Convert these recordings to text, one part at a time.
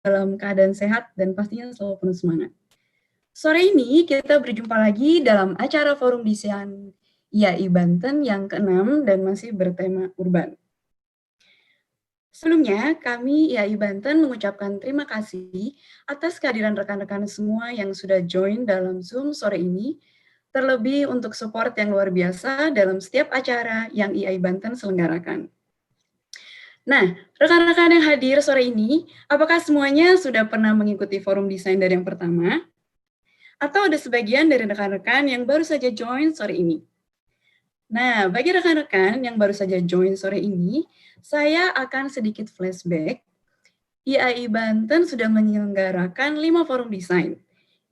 dalam keadaan sehat dan pastinya selalu penuh semangat. Sore ini kita berjumpa lagi dalam acara Forum Desain IAI Banten yang ke-6 dan masih bertema urban. Sebelumnya, kami IAI Banten mengucapkan terima kasih atas kehadiran rekan-rekan semua yang sudah join dalam Zoom sore ini, terlebih untuk support yang luar biasa dalam setiap acara yang IAI Banten selenggarakan. Nah, rekan-rekan yang hadir sore ini, apakah semuanya sudah pernah mengikuti forum desain dari yang pertama? Atau ada sebagian dari rekan-rekan yang baru saja join sore ini? Nah, bagi rekan-rekan yang baru saja join sore ini, saya akan sedikit flashback. IAI Banten sudah menyelenggarakan 5 forum desain.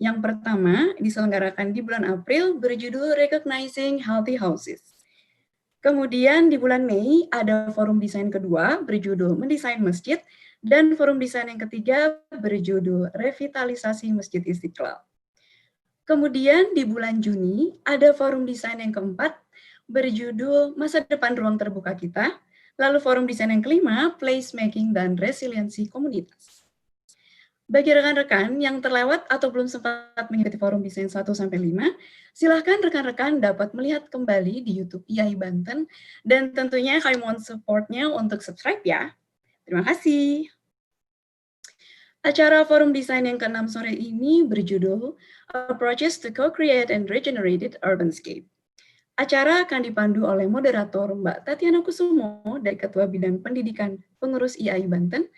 Yang pertama diselenggarakan di bulan April berjudul Recognizing Healthy Houses. Kemudian di bulan Mei ada forum desain kedua berjudul Mendesain Masjid, dan forum desain yang ketiga berjudul Revitalisasi Masjid Istiqlal. Kemudian di bulan Juni ada forum desain yang keempat berjudul Masa Depan Ruang Terbuka Kita, lalu forum desain yang kelima Placemaking dan Resiliensi Komunitas. Bagi rekan-rekan yang terlewat atau belum sempat mengikuti forum desain 1-5, silahkan rekan-rekan dapat melihat kembali di YouTube IAI Banten, dan tentunya kami mohon support-nya untuk subscribe ya. Terima kasih. Acara forum desain yang ke-6 sore ini berjudul Approaches to Co-create and Regenerate Urbanscape. Acara akan dipandu oleh moderator Mbak Tatyana Kusumo dari Ketua Bidang Pendidikan Pengurus IAI Banten,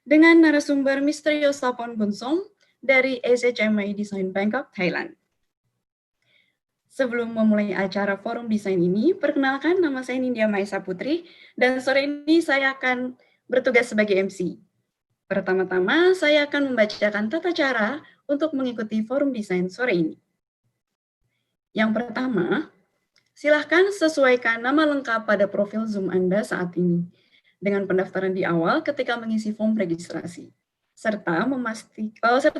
dengan narasumber Mr. Yossapon Boonson dari SHMA Design Bangkok, Thailand. Sebelum memulai acara forum desain ini, perkenalkan nama saya Nindya Maesa Putri, dan sore ini saya akan bertugas sebagai MC. Pertama-tama, saya akan membacakan tata cara untuk mengikuti forum desain sore ini. Yang pertama, silahkan sesuaikan nama lengkap pada profil Zoom Anda saat ini dengan pendaftaran di awal ketika mengisi form registrasi, serta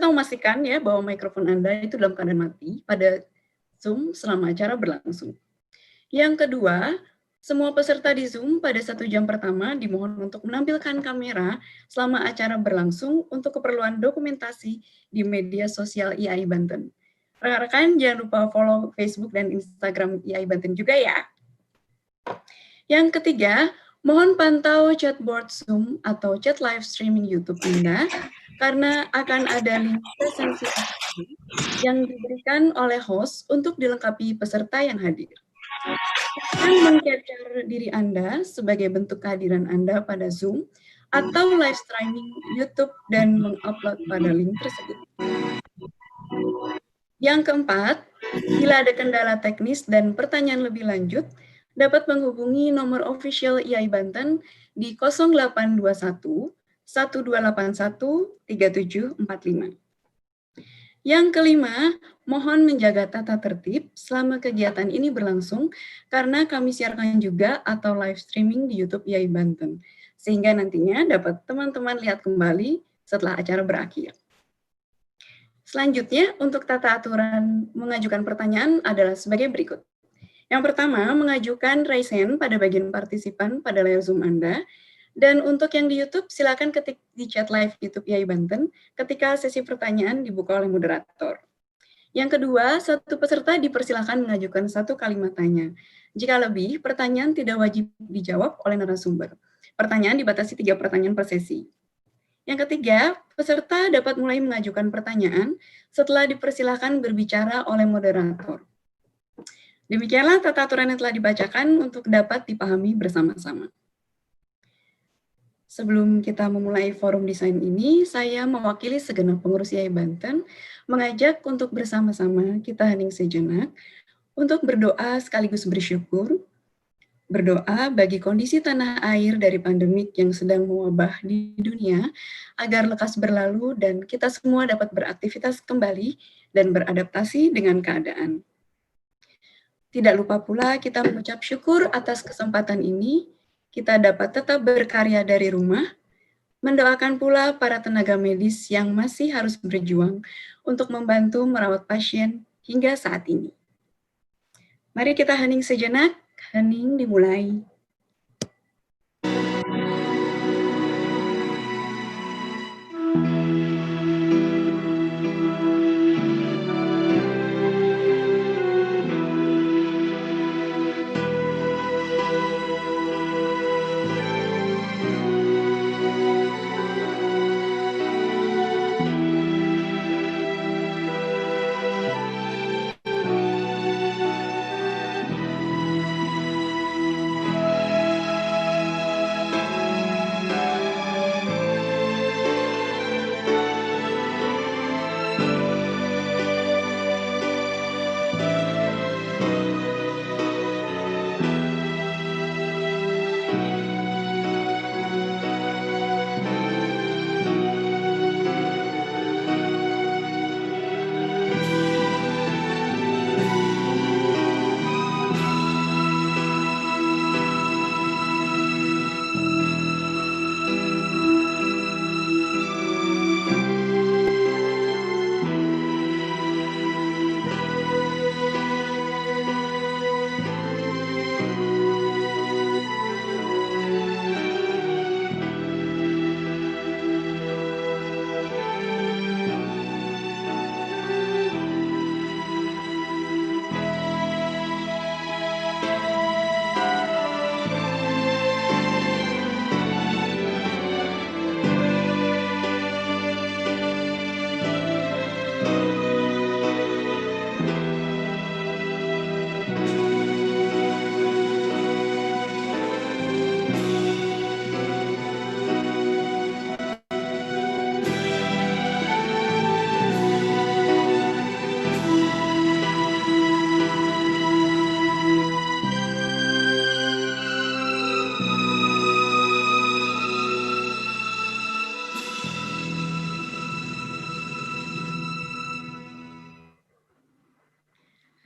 memastikan ya bahwa mikrofon Anda itu dalam keadaan mati pada Zoom selama acara berlangsung. Yang kedua, semua peserta di Zoom pada 1 jam pertama dimohon untuk menampilkan kamera selama acara berlangsung untuk keperluan dokumentasi di media sosial IAI Banten. Rekan-rekan jangan lupa follow Facebook dan Instagram IAI Banten juga ya. Yang ketiga, mohon pantau chatboard Zoom atau chat live streaming YouTube Anda, karena akan ada link presensi yang diberikan oleh host untuk dilengkapi peserta yang hadir. Dan meng-capture diri Anda sebagai bentuk kehadiran Anda pada Zoom atau live streaming YouTube dan mengupload pada link tersebut. Yang keempat, bila ada kendala teknis dan pertanyaan lebih lanjut, dapat menghubungi nomor official IAI Banten di 0821 1281 3745. Yang kelima, mohon menjaga tata tertib selama kegiatan ini berlangsung, karena kami siarkan juga atau live streaming di YouTube IAI Banten, sehingga nantinya dapat teman-teman lihat kembali setelah acara berakhir. Selanjutnya, untuk tata aturan mengajukan pertanyaan adalah sebagai berikut. Yang pertama, mengajukan raise hand pada bagian partisipan pada layar Zoom Anda. Dan untuk yang di YouTube, silakan ketik di chat live YouTube IAI Banten ketika sesi pertanyaan dibuka oleh moderator. Yang kedua, satu peserta dipersilakan mengajukan 1 kalimat tanya. Jika lebih, pertanyaan tidak wajib dijawab oleh narasumber. Pertanyaan dibatasi 3 pertanyaan per sesi. Yang ketiga, peserta dapat mulai mengajukan pertanyaan setelah dipersilakan berbicara oleh moderator. Demikianlah tata aturan yang telah dibacakan untuk dapat dipahami bersama-sama. Sebelum kita memulai forum desain ini, saya mewakili segenap pengurus IAI Banten mengajak untuk bersama-sama kita hening sejenak untuk berdoa sekaligus bersyukur. Berdoa bagi kondisi tanah air dari pandemik yang sedang mewabah di dunia, agar lekas berlalu dan kita semua dapat beraktivitas kembali dan beradaptasi dengan keadaan. Tidak lupa pula kita mengucap syukur atas kesempatan ini, kita dapat tetap berkarya dari rumah, mendoakan pula para tenaga medis yang masih harus berjuang untuk membantu merawat pasien hingga saat ini. Mari kita hening sejenak. Hening dimulai.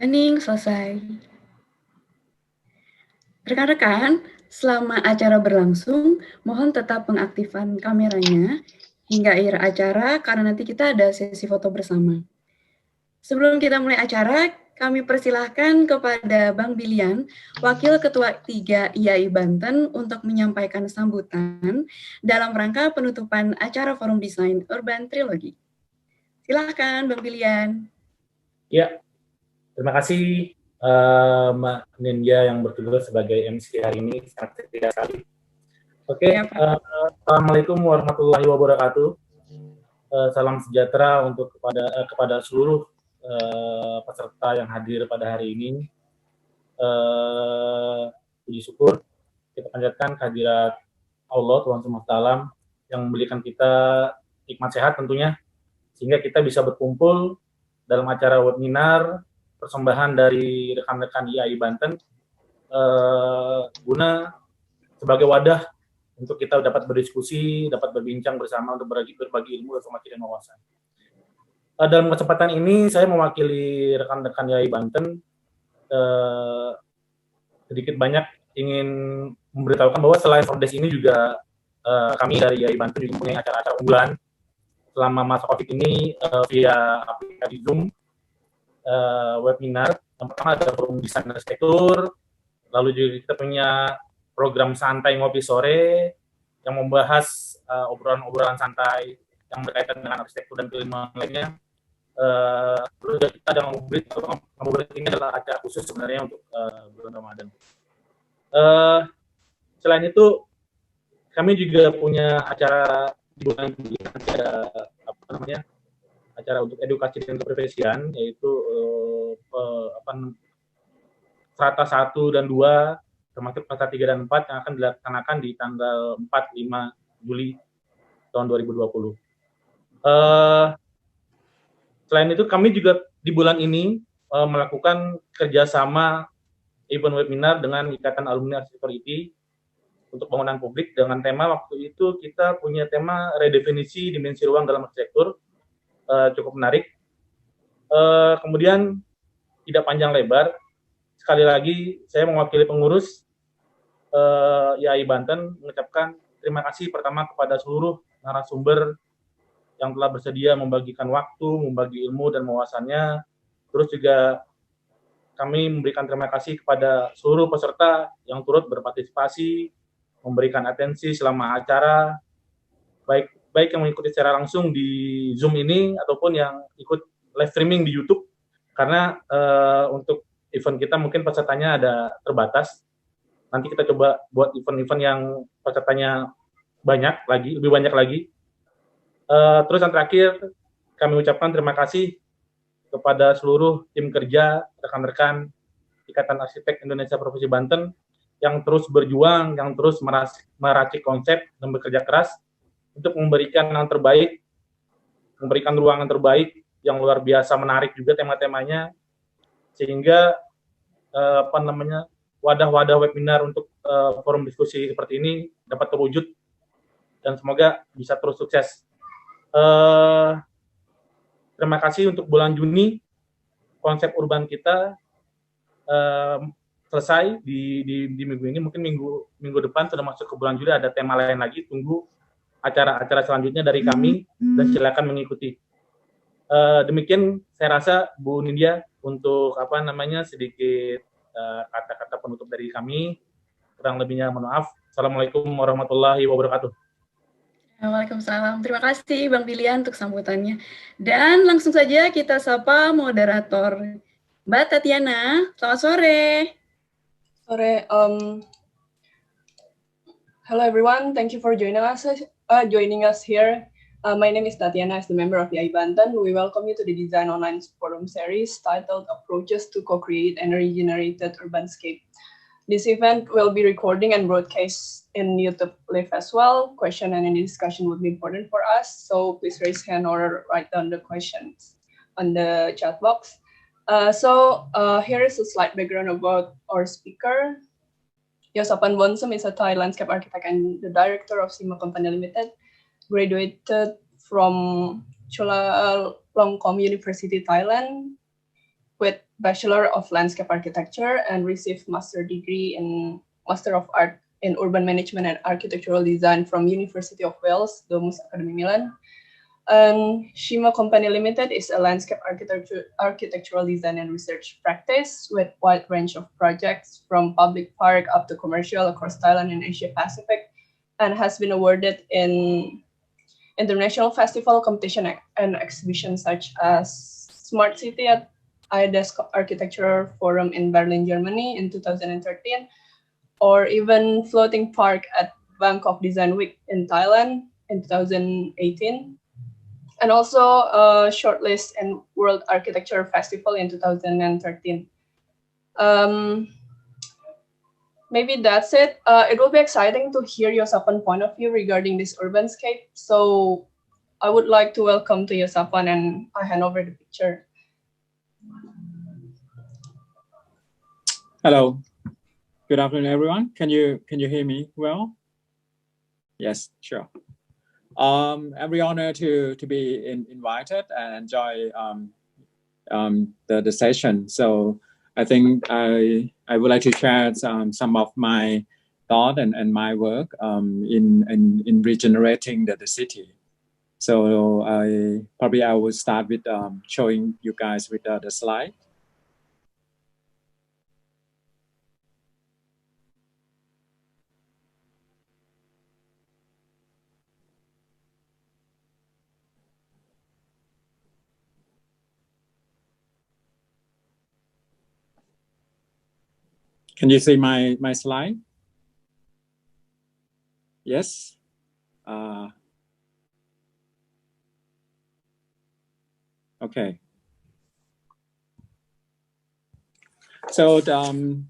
Hening, selesai. Rekan-rekan, selama acara berlangsung, mohon tetap pengaktifan kameranya hingga akhir acara karena nanti kita ada sesi foto bersama. Sebelum kita mulai acara, kami persilahkan kepada Bang Bilian, Wakil Ketua 3 IAI Banten untuk menyampaikan sambutan dalam rangka penutupan acara Forum Design Urban Trilogy. Silakan Bang Bilian. Ya, terima kasih Mbak Nindya yang bertugas sebagai MC hari ini, sangat setia sekali. Oke, ya, Assalamualaikum warahmatullahi wabarakatuh. Salam sejahtera untuk kepada seluruh peserta yang hadir pada hari ini. Puji syukur kita panjatkan kehadirat Allah Tuhan Semesta Alam yang memberikan kita hikmat sehat tentunya, sehingga kita bisa berkumpul dalam acara webinar persembahan dari rekan-rekan IAI Banten guna sebagai wadah untuk kita dapat berdiskusi, dapat berbincang bersama untuk berbagi ilmu dan semakin wawasan. Dalam kesempatan ini saya mewakili rekan-rekan IAI Banten sedikit banyak ingin memberitahukan bahwa selain Fordes ini juga kami dari IAI Banten juga punya acara-acara unggulan selama masa COVID ini via aplikasi Zoom, webinar. Yang pertama ada forum desain arsitektur, lalu juga kita punya program santai ngopi sore yang membahas obrolan-obrolan santai yang berkaitan dengan arsitektur dan keilmuan lainnya. Lalu kita ada ngabuburit ini adalah acara khusus sebenarnya untuk bulan Ramadan. Selain itu kami juga punya acara di bulan ini, ada acara untuk edukasi dan keprofesian, yaitu strata 1 dan 2 termasuk strata 3 dan 4 yang akan dilaksanakan di tanggal 4-5 Juli tahun 2020. Selain itu kami juga di bulan ini melakukan kerjasama event webinar dengan Ikatan Alumni Arsitektur IT untuk bangunan publik dengan tema waktu itu kita punya tema redefinisi dimensi ruang dalam arsitektur, cukup menarik. Kemudian tidak panjang lebar, sekali lagi saya mewakili pengurus IAI Banten mengucapkan terima kasih pertama kepada seluruh narasumber yang telah bersedia membagikan waktu, membagi ilmu dan wawasannya. Terus juga kami memberikan terima kasih kepada seluruh peserta yang turut berpartisipasi, memberikan atensi selama acara, baik yang mengikuti secara langsung di Zoom ini ataupun yang ikut live streaming di YouTube, karena untuk event kita mungkin pesertanya ada terbatas. Nanti kita coba buat event-event yang pesertanya lebih banyak lagi. Terus yang terakhir, kami ucapkan terima kasih kepada seluruh tim kerja, rekan-rekan Ikatan Arsitek Indonesia Provinsi Banten yang terus berjuang, yang terus meracik konsep dan bekerja keras untuk memberikan yang terbaik, memberikan ruangan terbaik yang luar biasa menarik juga tema-temanya, sehingga wadah-wadah webinar untuk forum diskusi seperti ini dapat terwujud dan semoga bisa terus sukses. Terima kasih untuk bulan Juni, konsep urban kita selesai di minggu ini. Mungkin minggu depan sudah masuk ke bulan Juli, ada tema lain lagi. Tunggu acara-acara selanjutnya dari kami dan silakan mengikuti. Demikian saya rasa Bu Nindya untuk sedikit kata-kata penutup dari kami. Kurang lebihnya mohon maaf. Assalamualaikum warahmatullahi wabarakatuh. Waalaikumsalam. Terima kasih Bang Bilian untuk sambutannya. Dan langsung saja kita sapa moderator Mbak Tatyana. Selamat sore. Sore. Hello everyone. Thank you for joining us here. My name is Tatyana, as the member of IAI Banten. We welcome you to the Design Online Forum series titled Approaches to Co-create and Regenerate Urbanscape. This event will be recording and broadcast in YouTube Live as well. Question and any discussion would be important for us, so please raise hand or write down the questions on the chat box. Here is a slight background about our speaker. Yossapon is a Thai landscape architect and the director of SHMA Company Limited. Graduated from Chulalongkorn University, Thailand, with Bachelor of Landscape Architecture and received Master degree in Master of Art in Urban Management and Architectural Design from University of Wales, Domus Academy Milan. And SHMA Company Limited is a landscape architectural design and research practice with wide range of projects from public park up to commercial across Thailand and Asia Pacific, and has been awarded in international festival competition and exhibitions such as Smart City at IAI Architecture Forum in Berlin, Germany in 2013, or even Floating Park at Bangkok Design Week in Thailand in 2018. And also shortlist in World Architecture Festival in 2013. Maybe that's it. It will be exciting to hear Yossapon point of view regarding this urbanscape. So I would like to welcome to Yossapon, and I hand over the picture. Hello. Good afternoon, everyone. Can you hear me well? Yes, sure. I'm very honored to be invited and enjoy the session. So I think I would like to share some of my thought and my work in regenerating the city. So I will start with showing you guys with the slide. Can you see my slide? Yes. Okay. So the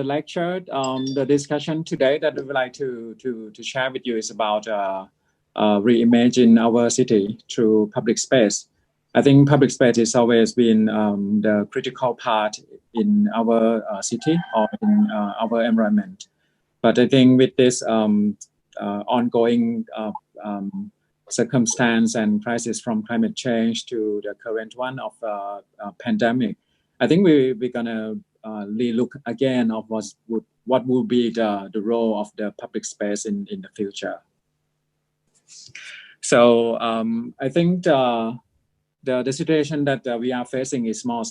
lecture, the discussion today that we would like to share with you is about reimagine our city through public space. I think public space has always been the critical part in our city or in our environment. But I think with this ongoing circumstance and crisis from climate change to the current one of pandemic, I think we're gonna relook again of what will be the role of the public space in the future. So I think the situation that we are facing is more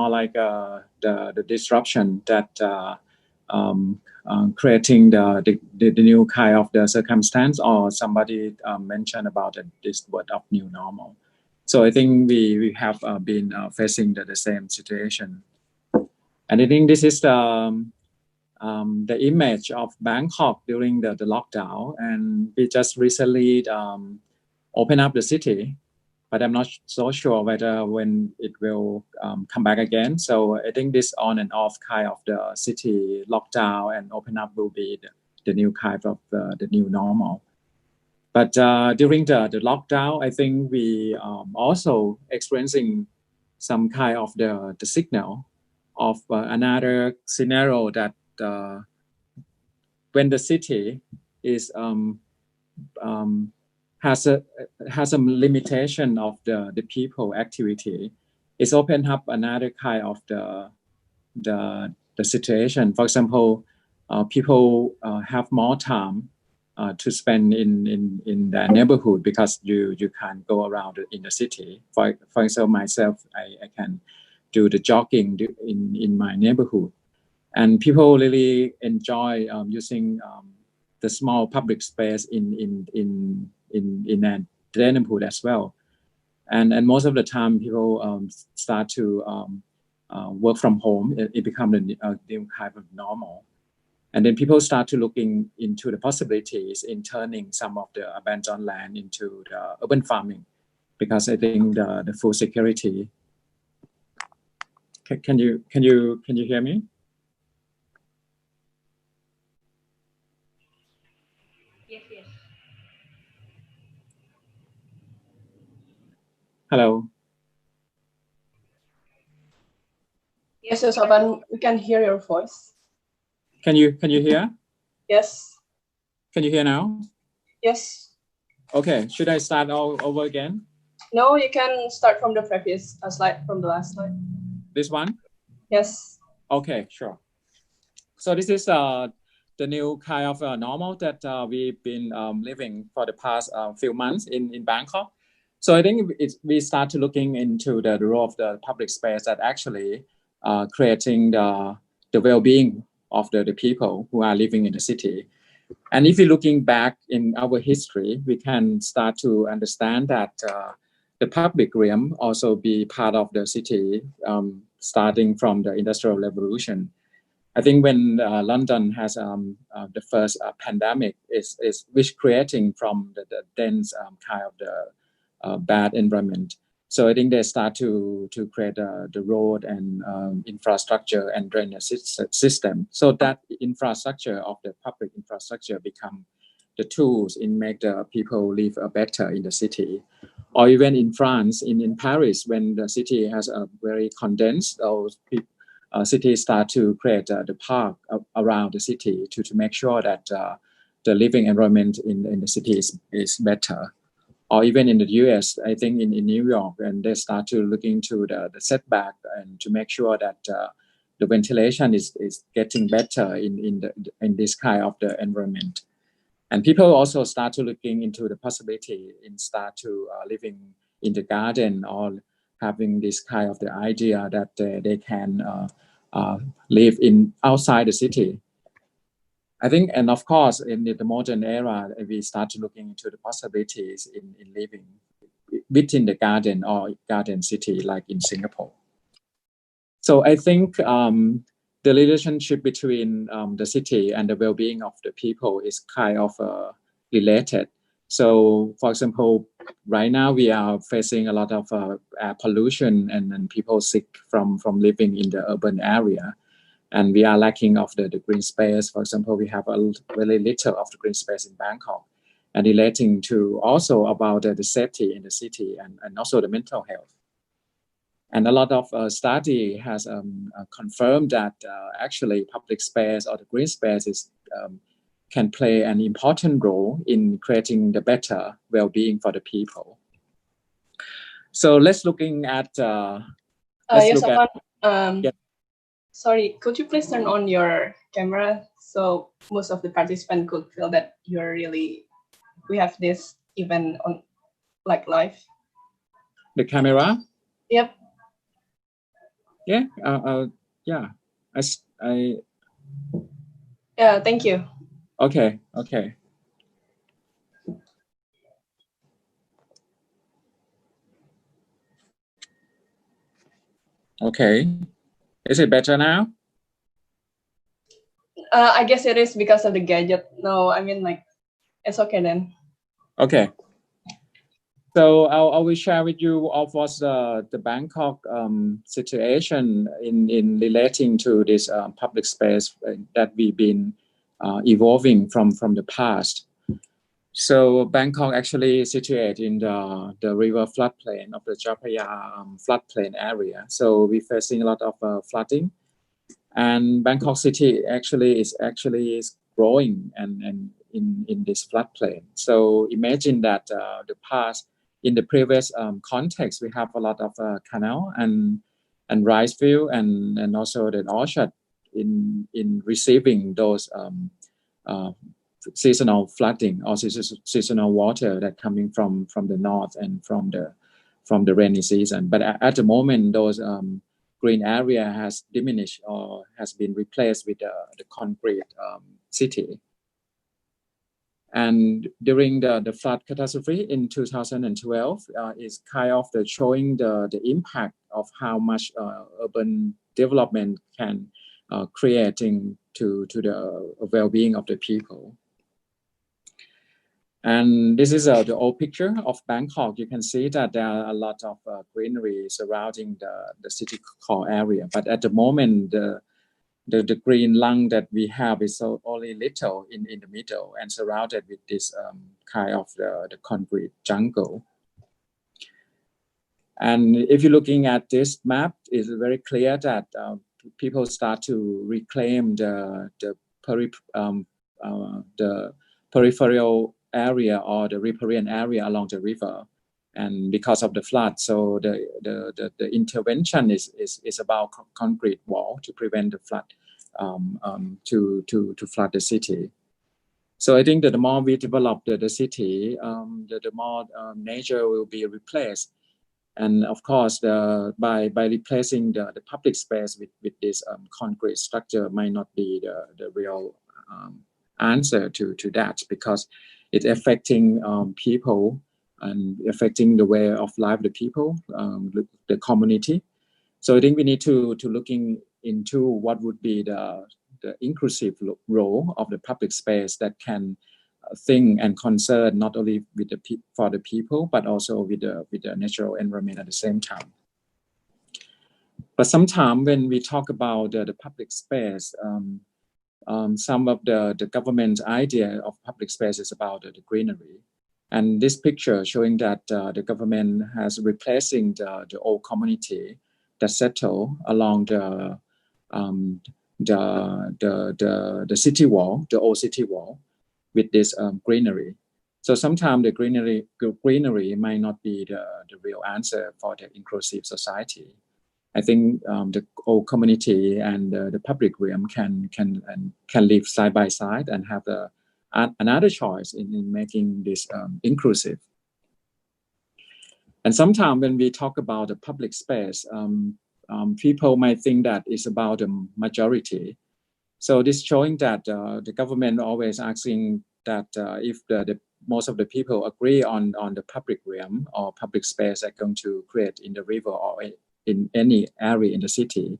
like the disruption that creating the new kind of the circumstance, or somebody mentioned about this word of new normal. So I think we have been facing the same situation, and I think this is the image of Bangkok during the lockdown, and we just recently opened up the city, but I'm not so sure whether when it will come back again. So I think this on and off kind of the city lockdown and open up will be the new kind of the new normal. But during the lockdown, I think we also experiencing some kind of the signal of another scenario that when the city is has a limitation of the people activity, it's opened up another kind of the situation. For example, people have more time to spend in their neighborhood because you can't go around in the city. For example, myself, I can do the jogging in my neighborhood, and people really enjoy using the small public space in a neighborhood as well. And most of the time, people start to work from home. It becomes a new kind of normal. And then people start to looking into the possibilities in turning some of the abandoned land into the urban farming, because I think the food security. Can you hear me? Yes. Hello. Yes, Yossapon, we can hear your voice. Can you hear? Yes. Can you hear now? Yes. Okay. Should I start all over again? No, you can start from the previous slide, from the last slide. This one? Yes. Okay, sure. So this is the new kind of normal that we've been living for the past few months in Bangkok. So I think we start to looking into the role of the public space that actually creating the well-being of the people who are living in the city. And if you're looking back in our history, we can start to understand that the public realm also be part of the city starting from the Industrial Revolution. I think when London has the first pandemic is which creating from the dense kind of the bad environment. So I think they start to create the road and infrastructure and drainage system. So that infrastructure of the public infrastructure become the tools in make the people live better in the city. Or even in France, in Paris, when the city has a very condensed, cities start to create the park around the city to make sure that the living environment in the city is better. Or even in the US, I think in New York, and they start to look into the setback and to make sure that the ventilation is getting better in this kind of the environment. And people also start to looking into the possibility in start to living in the garden or having this kind of the idea that they can live in outside the city. I think, and of course, in the modern era, we start to looking into the possibilities in living within the garden or garden city, like in Singapore. So I think the relationship between the city and the well-being of the people is kind of related. So, for example, right now we are facing a lot of air pollution and people sick from living in the urban area. And we are lacking of the green space. For example, we have a very little of the green space in Bangkok, and relating to also about the safety in the city and also the mental health. And a lot of study has confirmed that actually public space or the green space can play an important role in creating the better well-being for the people. So let's looking at Yossapon, yeah. Sorry, could you please turn on your camera so most of the participants could feel that we have this event on like live? The camera? Yep. Yeah. Yeah. Yeah. Thank you. Okay. Okay. Is it better now? I guess it is because of the gadget. No, I mean like, it's okay then. Okay. So I will share with you of what's the Bangkok situation in relating to this public space that we've been evolving from the past. So Bangkok actually is situated in the river floodplain of the Chao Phraya floodplain area. So we're facing a lot of flooding, and Bangkok city actually is growing and in this floodplain. So imagine that in the previous context, we have a lot of canal and rice field and also the orchard in receiving those seasonal flooding or seasonal water that coming from the north and from the rainy season. But at the moment, those green area has diminished or has been replaced with the concrete city. And during the flood catastrophe in 2012 is kind of showing the impact of how much urban development can creating to the well-being of the people. And this is the old picture of Bangkok. You can see that there are a lot of greenery surrounding the city core area. But at the moment, the green lung that we have is so only little in the middle and surrounded with this kind of the concrete jungle. And if you're looking at this map, it's very clear that people start to reclaim the peripheral area or the riparian area along the river. and because of the flood. So the intervention is about concrete wall to prevent the flood, to flood the city. So I think that the more we develop the city, the more nature will be replaced. And of course, by replacing the public space with this concrete structure might not be the real answer to that, because it's affecting people and affecting the way of life of the people, the community. So I think we need to looking into what would be the inclusive role of the public space that can think and concern not only with for the people, but also with the natural environment at the same time. But sometimes when we talk about the public space, some of the government's idea of public space is about the greenery. And this picture showing that the government has replacing the old community that settle along the city wall, the old city wall, with this greenery. So sometimes the greenery might not be the real answer for the inclusive society. I think the old community and the public realm can live side by side and have another choice in making this inclusive. And sometimes when we talk about the public space, people might think that it's about the majority. So this showing that the government always asking that if most of the people agree on the public realm or public space are going to create in the river or in any area in the city,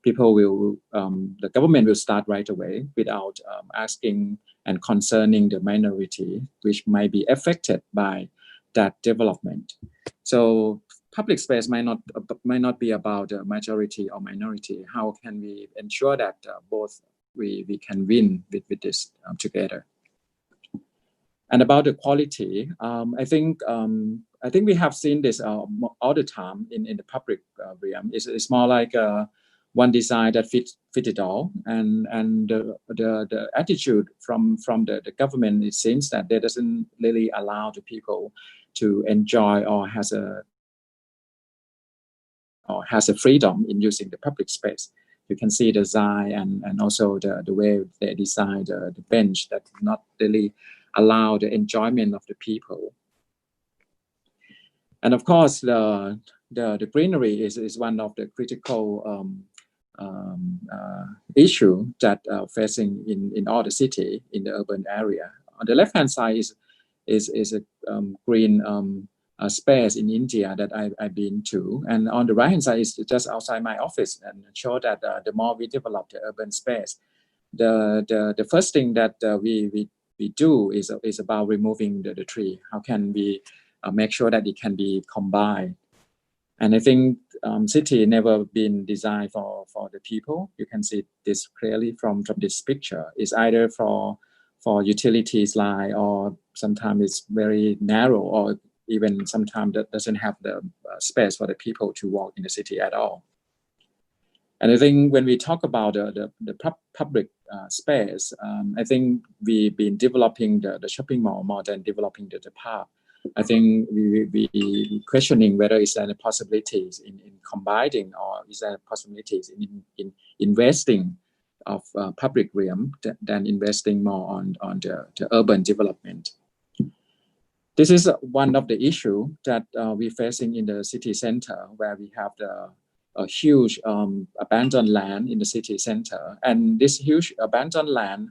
people will, the government will start right away without asking and concerning the minority, which might be affected by that development. So public space might not be about majority or minority. How can we ensure that both we can win with this together? And about the quality, I think we have seen this all the time in the public realm. It's more like one design that fit it all, and the attitude from the government, it seems that they doesn't really allow the people to enjoy or has a freedom in using the public space. You can see the design and also the way they design the bench that not really allow the enjoyment of the people. And of course, the greenery is one of the critical issue that facing in all the city in the urban area. On the left hand side is a green space in India that I've been to, and on the right hand side is just outside my office, and show that the more we develop the urban space, the first thing that we do is about removing the tree. How can we make sure that it can be combined? And I think city never been designed for the people. You can see this clearly from this picture. It's either for utilities line, or sometimes it's very narrow, or even sometimes that doesn't have the space for the people to walk in the city at all. And I think when we talk about the public space, I think we've been developing the shopping mall more than developing the park. I think we questioning whether is there any possibilities in combining, or is there possibilities in investing of public realm than investing more on the urban development. This is one of the issue that we're facing in the city center, where we have a huge abandoned land in the city center, and this huge abandoned land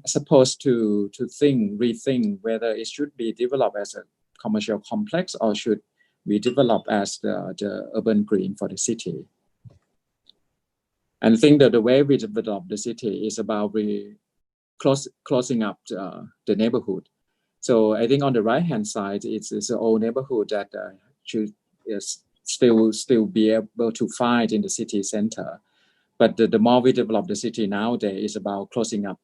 supposed to rethink whether it should be developed as a commercial complex, or should we develop as the urban green for the city. And I think that the way we develop the city is about closing up the neighborhood. So I think on the right hand side, it's an old neighborhood that should still be able to find in the city center. But the more we develop the city nowadays is about closing up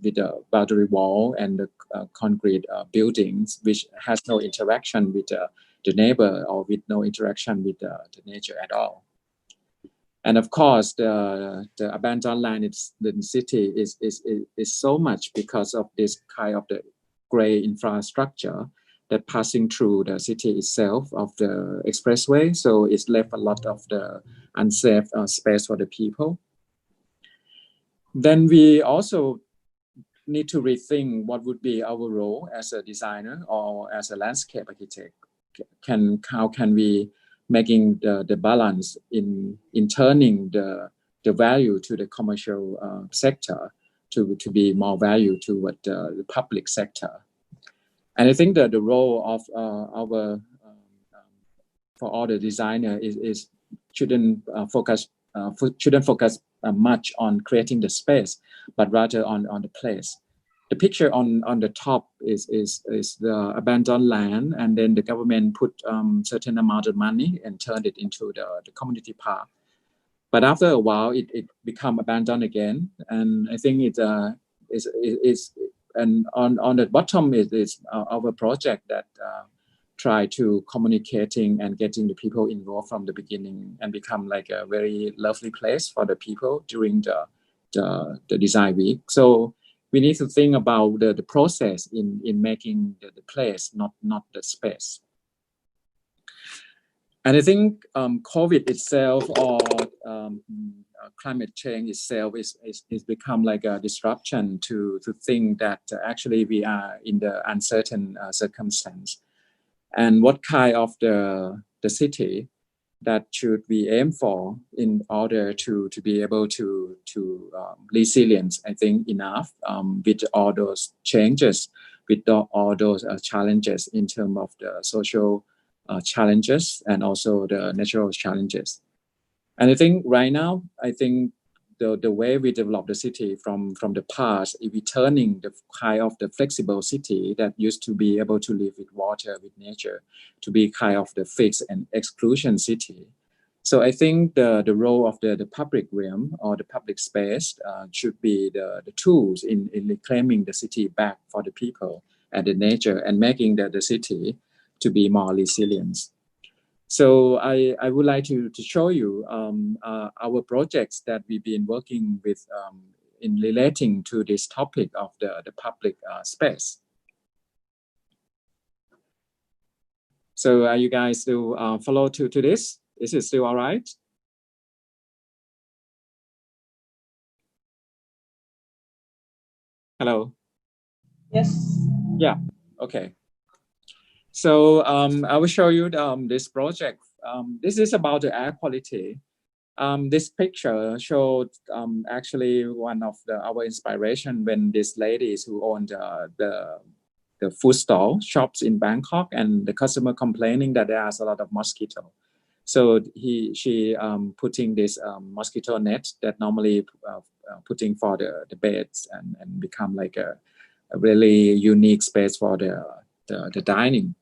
with the boundary wall and the concrete buildings, which has no interaction with the neighbor, or with no interaction with the nature at all. And of course, the abandoned land in the city is so much because of this kind of the gray infrastructure that passing through the city itself of the expressway. So it's left a lot of the unsafe space for the people. Then we also need to rethink what would be our role as a designer or as a landscape architect. How can we making the balance in turning the value to the commercial sector to be more value toward the public sector. And I think that the role of our for all the designer is shouldn't focus much on creating the space, but rather on the place. The picture on the top is the abandoned land, and then the government put certain amount of money and turned it into the community park. But after a while, it become abandoned again, and I think it is and on the bottom is our project that try to communicating and getting the people involved from the beginning and become like a very lovely place for the people during the design week. So we need to think about the process in making the place, not the space. And I think COVID itself or climate change itself is become like a disruption to think that actually we are in the uncertain circumstance. And what kind of the city that should we aim for in order to be able to resilience, I think, enough with all those changes, with all those challenges in terms of the social challenges and also the natural challenges. And I think right now, I think the way we develop the city from the past, if we turning the kind of the flexible city that used to be able to live with water, with nature, to be kind of the fixed and exclusion city. So I think the role of the public realm or the public space should be the tools in reclaiming the city back for the people and the nature and making the city to be more resilient. So I would like to show you our projects that we've been working with in relating to this topic of the public space. So are you guys still follow to this? Is it still all right? Hello? Yes. Yeah, okay. So I will show you this project. This is about the air quality. This picture showed actually one of our inspiration when these ladies who owned the food stall shops in Bangkok, and the customer complaining that there's a lot of mosquito. So she putting this mosquito net that normally putting for the beds and become like a really unique space for the dining.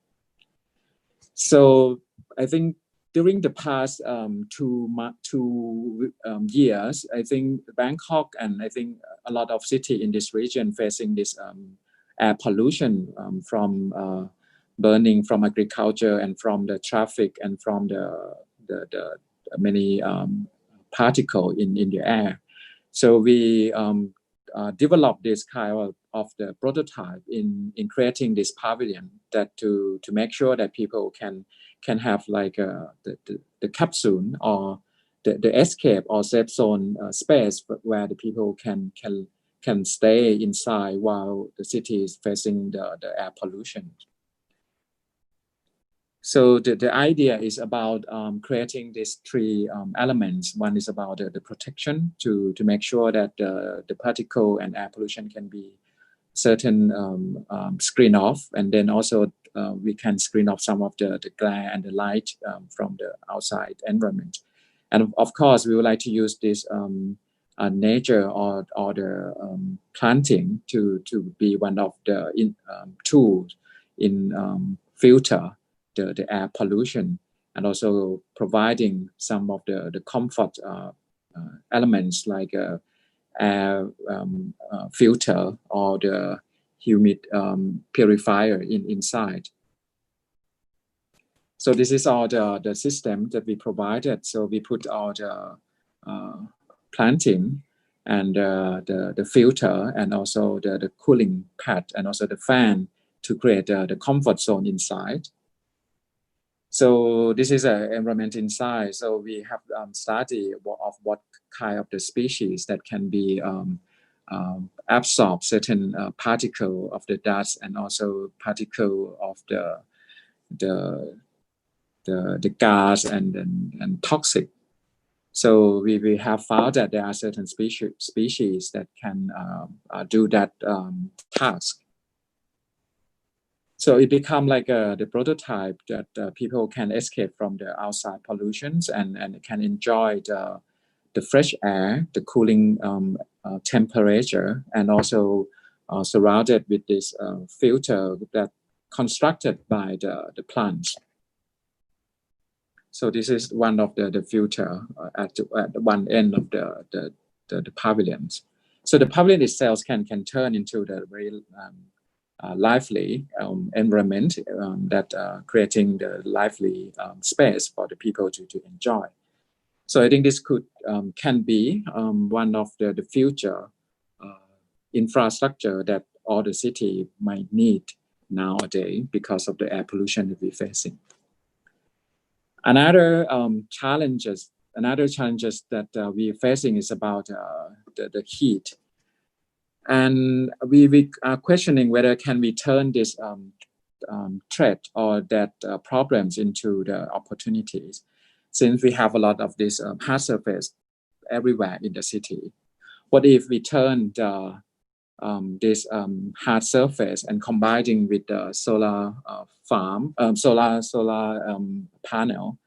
So I think during the past 2 years, I think Bangkok and I think a lot of cities in this region facing this air pollution from burning from agriculture and from the traffic and from the many particles in the air. So we developed this kind of the prototype in creating this pavilion that to make sure that people can have like the capsule or the escape or safe zone space where the people can stay inside while the city is facing the air pollution. So the idea is about creating these 3 elements. One is about the protection to make sure that the particle and air pollution can be certain screen off, and then also we can screen off some of the glare and the light from the outside environment. And of course, we would like to use this nature or the planting to be one of the tools in filter the air pollution, and also providing some of the comfort elements like air filter or the humid purifier inside. So this is all the system that we provided. So we put all the planting and the filter and also the cooling pad and also the fan to create the comfort zone inside. So this is an environment inside. So we have study of what kind of the species that can be absorb certain particle of the dust and also particle of the gas and toxic. So we have found that there are certain species that can do that task. So it become like the prototype that people can escape from the outside pollutions and can enjoy the fresh air, the cooling temperature, and also surrounded with this filter that constructed by the plants. So this is one of the filter at one end of the pavilions. So the pavilion itself can turn into the very lively environment that creating the lively space for the people to enjoy. So I think this can be one of the future infrastructure that all the city might need nowadays because of the air pollution that we're facing. Another challenges that we're facing is about the heat. And we are questioning whether can we turn this threat or that problems into the opportunities, since we have a lot of this hard surface everywhere in the city. What if we turn this hard surface and combining with the solar panel,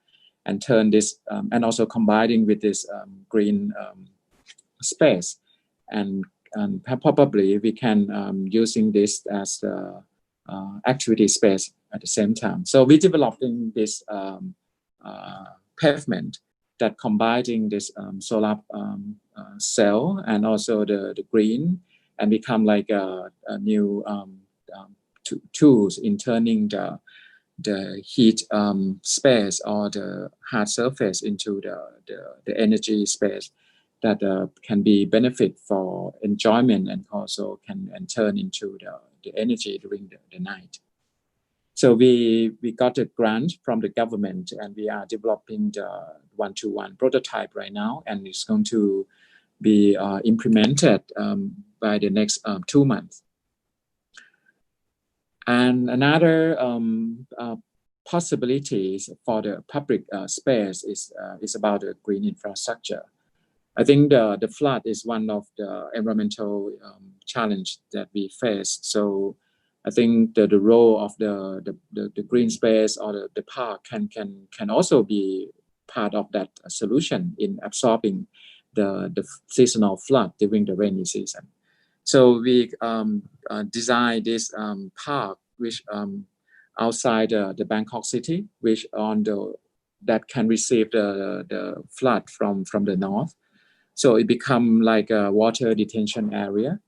and turn this and also combining with this green space, and probably we can using this as the activity space at the same time. So we're developing this pavement that combining this solar cell and also the green, and become like a new tools in turning the heat space or the hard surface into the energy space that can be benefit for enjoyment and also can turn into the energy during the night. So we got a grant from the government and we are developing the one-to-one prototype right now, and it's going to be implemented by the next 2 months. And another possibilities for the public space is about the green infrastructure. I think the flood is one of the environmental challenge that we face. So I think the role of the green space or the park can also be part of that solution in absorbing the seasonal flood during the rainy season. So we designed this park which outside the Bangkok city, which that can receive the flood from the north. So it become like a water detention area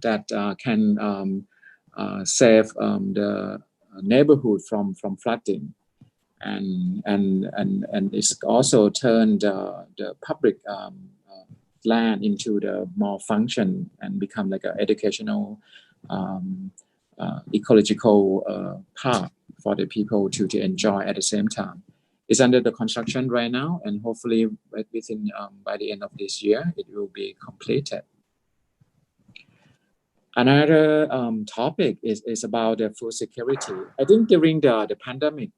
that can save the neighborhood from flooding, and it's also turned the public land into the more function and become like an educational ecological park for the people to enjoy at the same time. It's under the construction right now, and hopefully within by the end of this year it will be completed. Another topic is about the food security. I think during the pandemic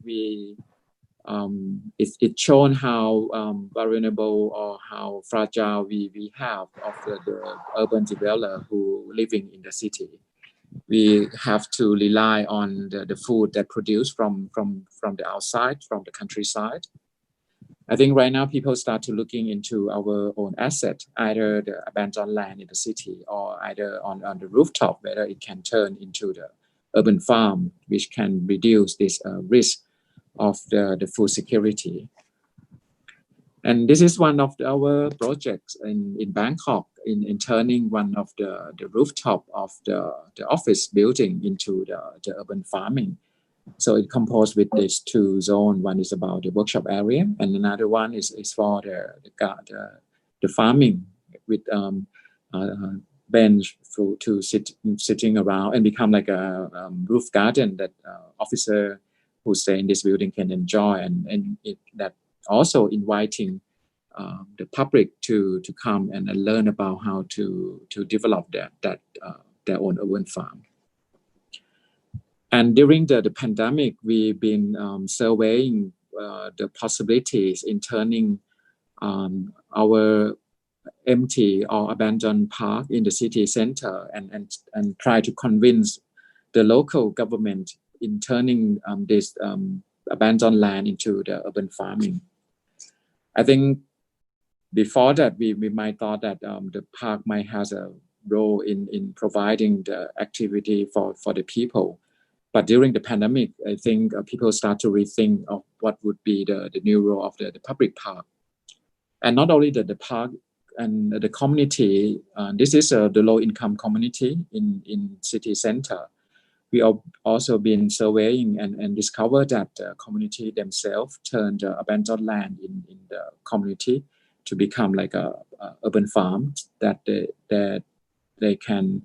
it's shown how vulnerable or how fragile we have of the urban developer who living in the city. We have to rely on the food that produced from the outside, from the countryside. I think right now people start to looking into our own asset, either the abandoned land in the city or either on the rooftop, whether it can turn into the urban farm, which can reduce this risk of the food security. And this is one of our projects in Bangkok in turning one of the rooftop of the office building into the urban farming. So it composed with these two zones. One is about the workshop area, and another one is for the farming with bench to sitting around and become like a roof garden that officer who stay in this building can enjoy, and that also inviting the public to come and learn about how to develop their own urban farm. And during the pandemic, we've been surveying the possibilities in turning our empty or abandoned park in the city center and try to convince the local government in turning this abandoned land into the urban farming. I think before that, we might thought that the park might have a role in providing the activity for the people. But during the pandemic, I think people start to rethink of what would be the new role of the public park. And not only the park and the community, this is the low-income community in city center. We have also been surveying and discovered that the community themselves turned the abandoned land in the community to become like a urban farm that they can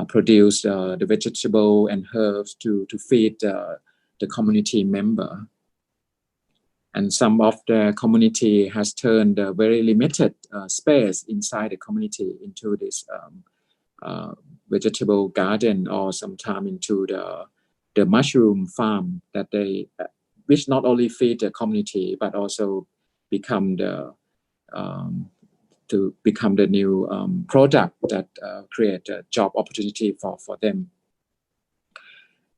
produce the vegetable and herbs to feed the community member. And some of the community has turned a very limited space inside the community into this vegetable garden, or sometimes into the mushroom farm that which not only feed the community but also become the new product that create a job opportunity for them.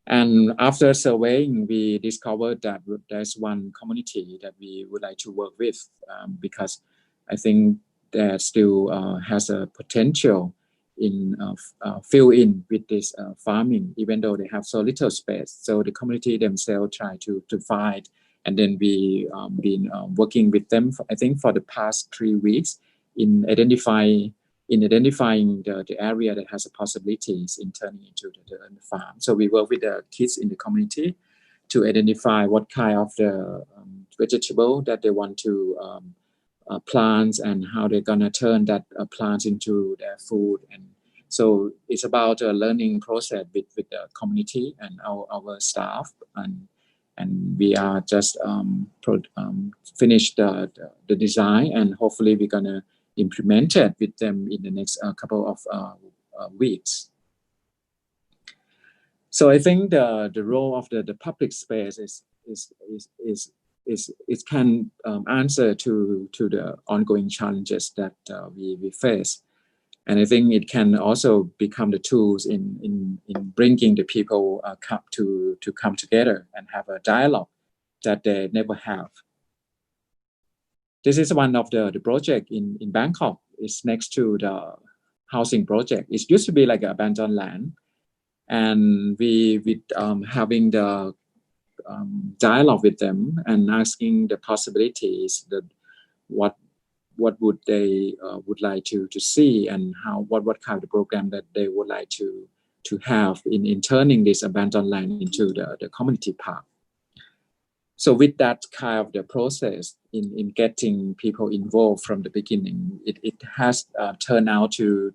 And after surveying, we discovered that there's one community that we would like to work with because I think that still has a potential in fill in with this farming, even though they have so little space. So the community themselves try to find, and then we been working with them, I think, for the past 3 weeks in identifying the area that has the possibilities in turning into the farm. So we work with the kids in the community to identify what kind of the vegetable that they want to plant and how they're gonna turn that plants into their food. And so it's about a learning process with the community and our staff, and we are just finished the design, and hopefully we're gonna implement it with them in the next couple of weeks. So I think the role of the public space it can answer to the ongoing challenges that we face, and I think it can also become the tools in bringing the people to come together and have a dialogue that they never have. This is one of the project in Bangkok. It's next to the housing project. It used to be like an abandoned land, and we having the dialogue with them and asking the possibilities, that what would they would like to see, and what kind of program that they would like to have in turning this abandoned land into the community park. So with that kind of the process in getting people involved from the beginning, it has turned out to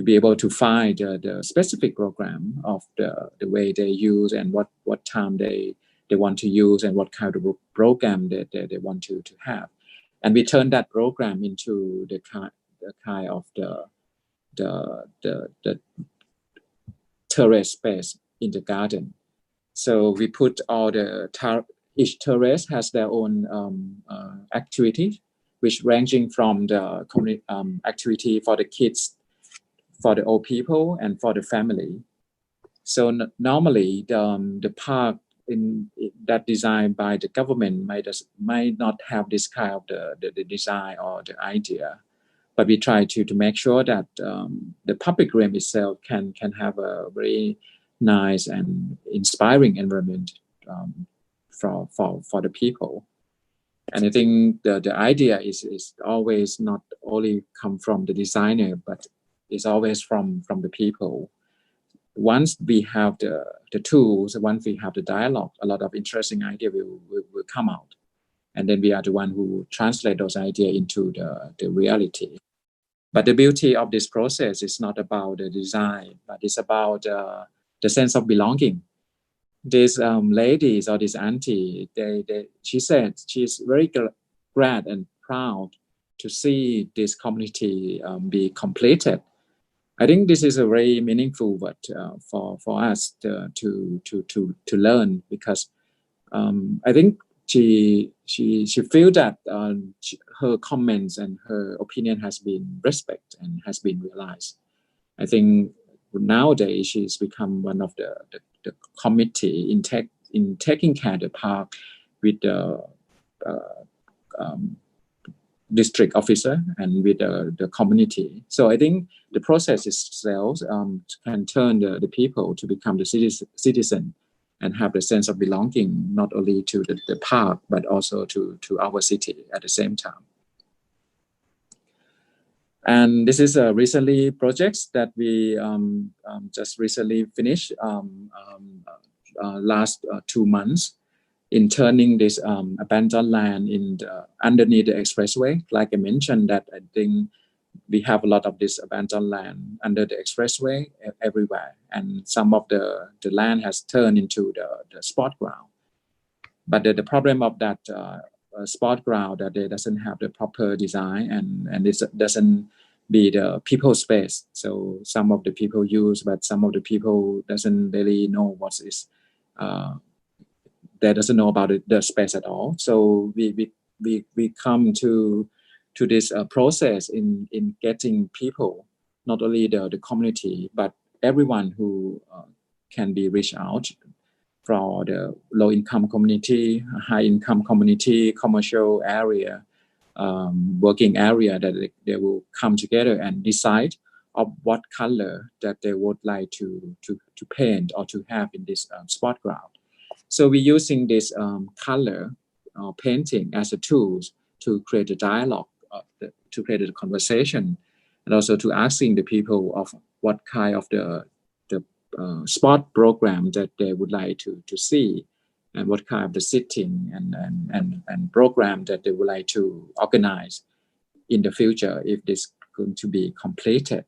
be able to find the specific program of the way they use and what time they want to use and what kind of program they want to have. And we turn that program into the kind of the terrace space in the garden. So we put all each terrace has their own activity, which ranging from the community activity for the kids, for the old people, and for the family. So normally the park that designed by the government might not have this kind of the design or the idea, but we try to make sure that the public realm itself can have a very nice and inspiring environment for the people. And I think the idea is always not only come from the designer, but it's always from the people. Once we have the tools, once we have the dialogue, a lot of interesting ideas will come out. And then we are the one who translate those ideas into the reality. But the beauty of this process is not about the design, but it's about the sense of belonging. These ladies or this auntie, she said she's very glad and proud to see this community be completed. I think this is a very meaningful word for us to learn, because I think she feels that her comments and her opinion has been respected and has been realized. I think nowadays she's become one of the committee in taking care of the park with the district officer and with the community. So I think the process itself can turn the people to become the citizen and have the sense of belonging, not only to the park, but also to our city at the same time. And this is a recently projects that we just recently finished last 2 months in turning this abandoned land underneath the expressway. Like I mentioned, that I think we have a lot of this abandoned land under the expressway everywhere, and some of the land has turned into the sport ground. But the problem of that sport ground, that it doesn't have the proper design, and it doesn't be the people space. So some of the people use, but some of the people doesn't really know what is they doesn't know about the space at all. So we come to this process in getting people, not only the community, but everyone who can be reached out, for the low-income community, high-income community, commercial area, working area, that they will come together and decide of what color that they would like to paint or to have in this sport ground. So we're using this color painting as a tool to create a dialogue, to create a conversation, and also to asking the people of what kind of the sport program that they would like to see, and what kind of the sitting and program that they would like to organize in the future if this is going to be completed.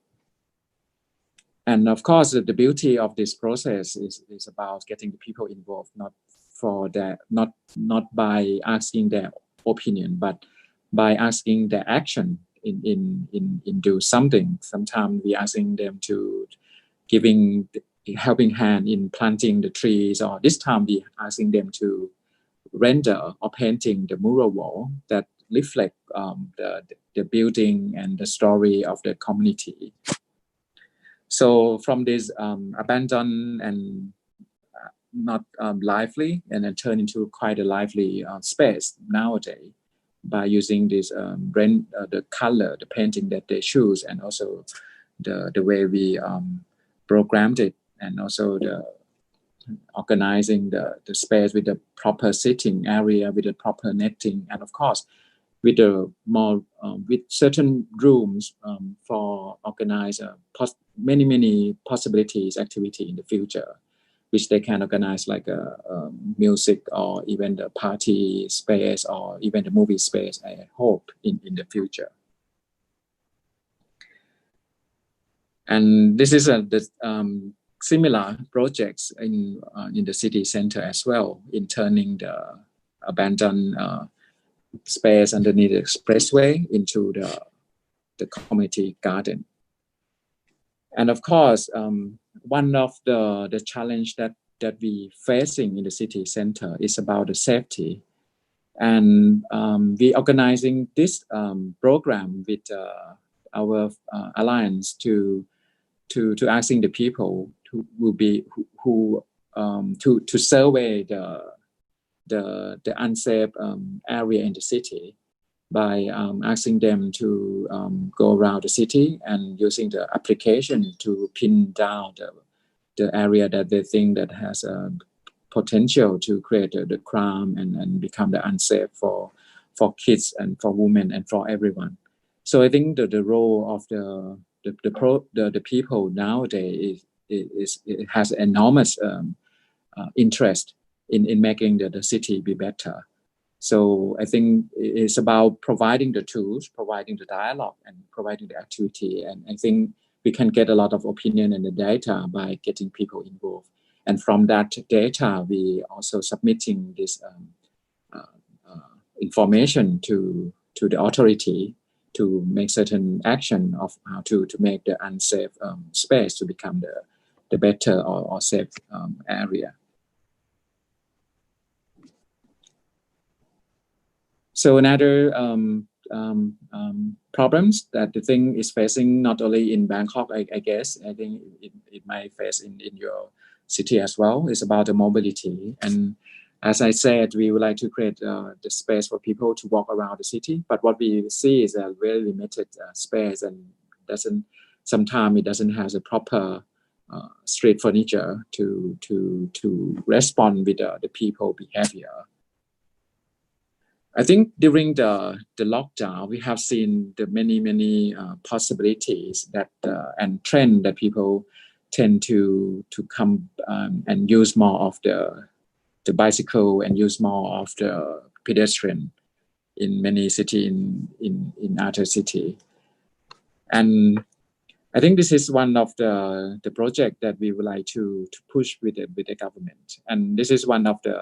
And of course, the beauty of this process is about getting the people involved, not by asking their opinion, but by asking their action in do something. Sometimes we asking them to giving helping hand in planting the trees, or this time we asking them to render or painting the mural wall that reflect the building and the story of the community. So from this abandoned and not lively, and then turn into quite a lively space nowadays by using this the color, the painting that they choose, and also the way we programmed it, and also the organizing the space with the proper sitting area, with the proper netting, and of course with the more with certain rooms for organize many possibilities activity in the future, which they can organize like a music or even the party space or even the movie space, I hope in the future. And this is similar projects in the city center as well, in turning the abandoned space underneath the expressway into the community garden. And of course, one of the challenge that we facing in the city center is about the safety. And we organizing this program with our alliance to asking the people to survey the unsafe area in the city by asking them to go around the city and using the application to pin down the area that they think that has a potential to create the crime and become the unsafe for kids and for women and for everyone. So I think the role of the people nowadays it has enormous interest in making the city be better. So I think it's about providing the tools, providing the dialogue, and providing the activity. And I think we can get a lot of opinion and the data by getting people involved. And from that data, we also submitting this information to the authority to make certain action of how to make the unsafe space to become the better or safe area. So another problems that the thing is facing not only in Bangkok, I guess, I think it might face in your city as well, is about the mobility. And as I said, we would like to create the space for people to walk around the city, but what we see is a very limited space, and sometimes it doesn't have a proper street furniture to respond with the people behavior. I think during the lockdown, we have seen the many possibilities that and trend that people tend to come and use more of the bicycle and use more of the pedestrian in many city in other city. And I think this is one of the project that we would like to push with the government. And this is one of the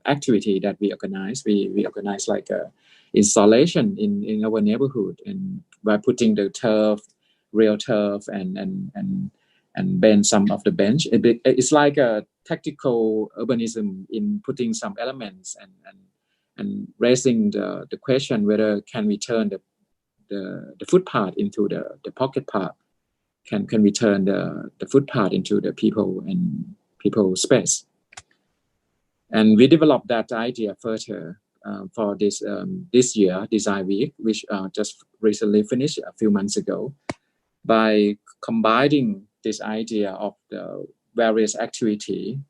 activity that we organize. We organize like a installation in our neighborhood, and by putting the turf, real turf, and bend some of the bench. It's like a tactical urbanism in putting some elements and raising the question whether can we turn the footpath into the pocket path. Can we turn the footpath into the people and people space? And we developed that idea further for this year Design Week, which just recently finished a few months ago, by combining this idea of the various activity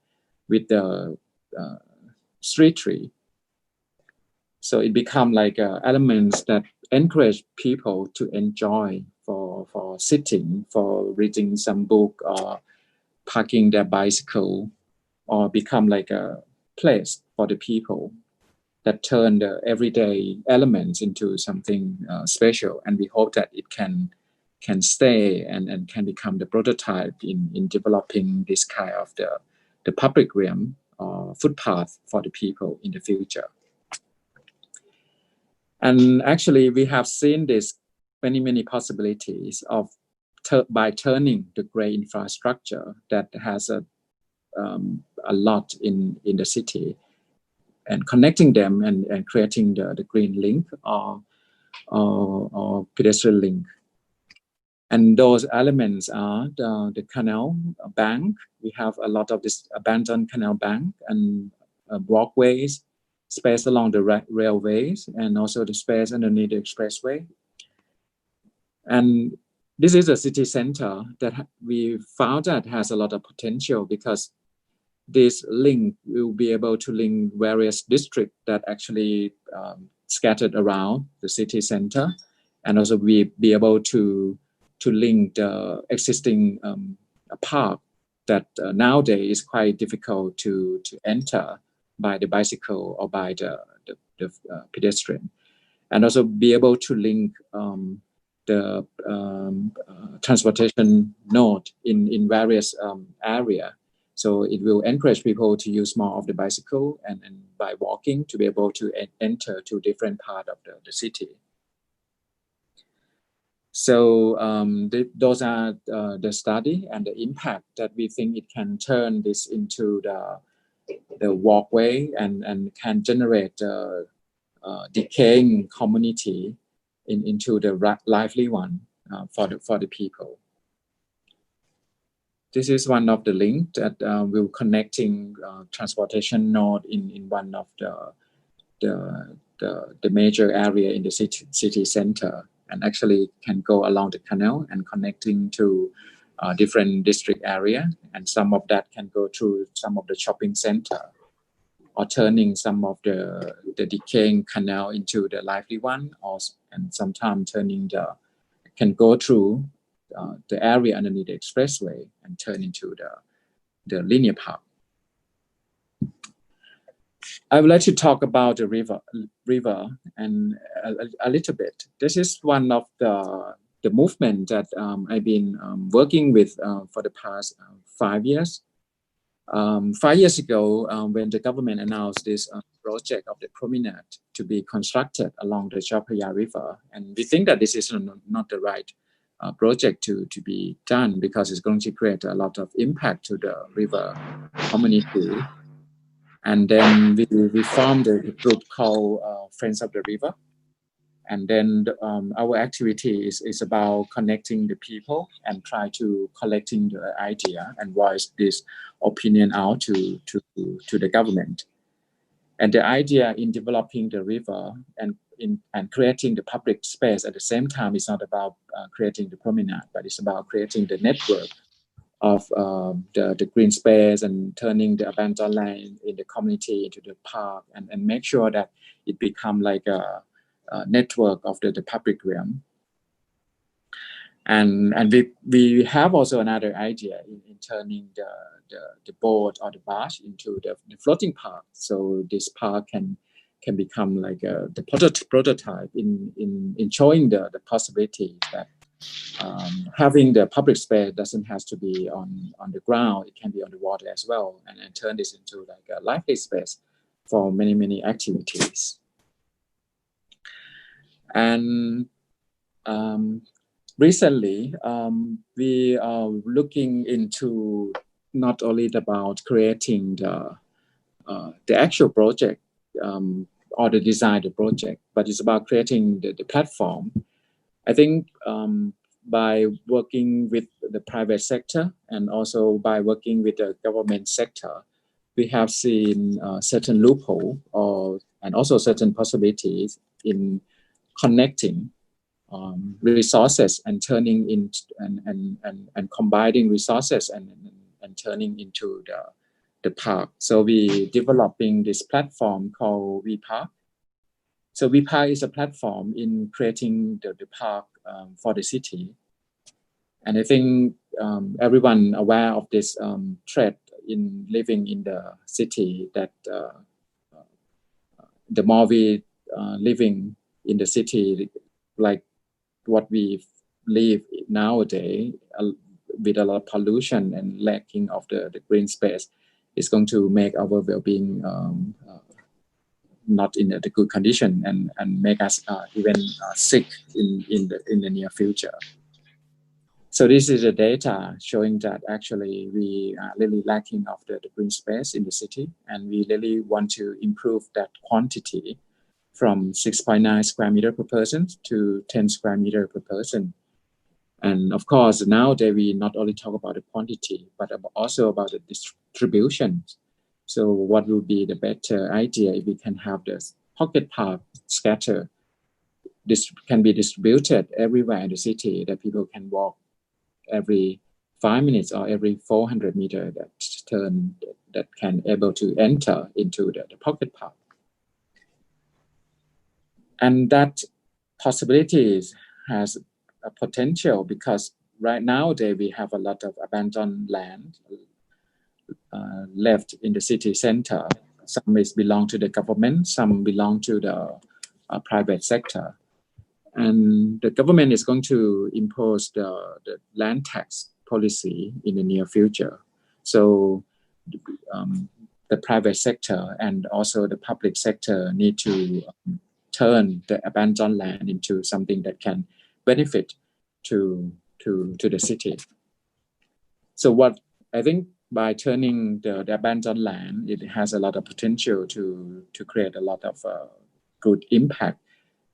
with the street tree. So it become like elements that encourage people to enjoy for sitting, for reading some book, or parking their bicycle, or become like a place for the people that turn the everyday elements into something special. And we hope that it can stay and can become the prototype in developing this kind of the public realm or footpath for the people in the future. And actually, we have seen this many possibilities of by turning the gray infrastructure that has a lot in the city and connecting them and creating the green link or pedestrian link. And those elements are the canal bank. We have a lot of this abandoned canal bank and walkways, space along the railways, and also the space underneath the expressway. And this is a city center that we found that has a lot of potential, because this link will be able to link various districts that actually scattered around the city center, and also be able to link the existing park that nowadays is quite difficult to enter by the bicycle or by the pedestrian, and also be able to link the transportation node in various area. So it will encourage people to use more of the bicycle and by walking to be able to enter to different part of the city. So those are the study and the impact that we think it can turn this into the walkway and can generate decaying community into the lively one for the people. This is one of the link that will connecting transportation node in one of the major area in the city center, and actually can go along the canal and connecting to different district area, and some of that can go through some of the shopping center, or turning some of the decaying canal into the lively one, and sometimes can go through the area underneath the expressway and turn into the linear park. I would like to talk about the river and a little bit. This is one of the movement that I've been working with for the past 5 years. 5 years ago, when the government announced this project of the promenade to be constructed along the Chao Phraya River, and we think that this is not the right project to be done because it's going to create a lot of impact to the river community. And then we formed a group called Friends of the River. And then our activity is about connecting the people and try to collecting the idea and voice this opinion out to the government. And the idea in developing the river and creating the public space at the same time is not about creating the promenade, but it's about creating the network of the green space and turning the abandoned land in the community into the park and make sure that it become like a network of the public realm. And we have also another idea in turning the boat or the barge into the floating park. So this park can become like the prototype in showing the possibility that having the public space doesn't have to be on the ground, it can be on the water as well, and turn this into like a lively space for many activities. And recently, we are looking into not only about creating the actual project or the design of the project, but it's about creating the platform. I think by working with the private sector and also by working with the government sector, we have seen certain loophole and also certain possibilities in connecting resources and turning into and combining resources and turning into the park. So we developing this platform called VPark. So VPark is a platform in creating the park for the city. And I think everyone aware of this threat in living in the city, that the more we living in the city, like what we live nowadays, with a lot of pollution and lacking of the green space, is going to make our well-being not in the good condition and make us even sick in the near future. So this is the data showing that actually we are really lacking of the green space in the city, and we really want to improve that quantity from 6.9 square meter per person to 10 square meter per person. And of course, nowadays we not only talk about the quantity, but also about the distribution. So what would be the better idea if we can have the pocket park scatter? This can be distributed everywhere in the city, that people can walk every 5 minutes or every 400 meters that can able to enter into the pocket park. And that possibilities has a potential because right now we have a lot of abandoned land left in the city center. Some is belong to the government, some belong to the private sector. And the government is going to impose the land tax policy in the near future. So the private sector and also the public sector need to turn the abandoned land into something that can benefit to the city. So what I think, by turning the abandoned land, it has a lot of potential to create a lot of good impact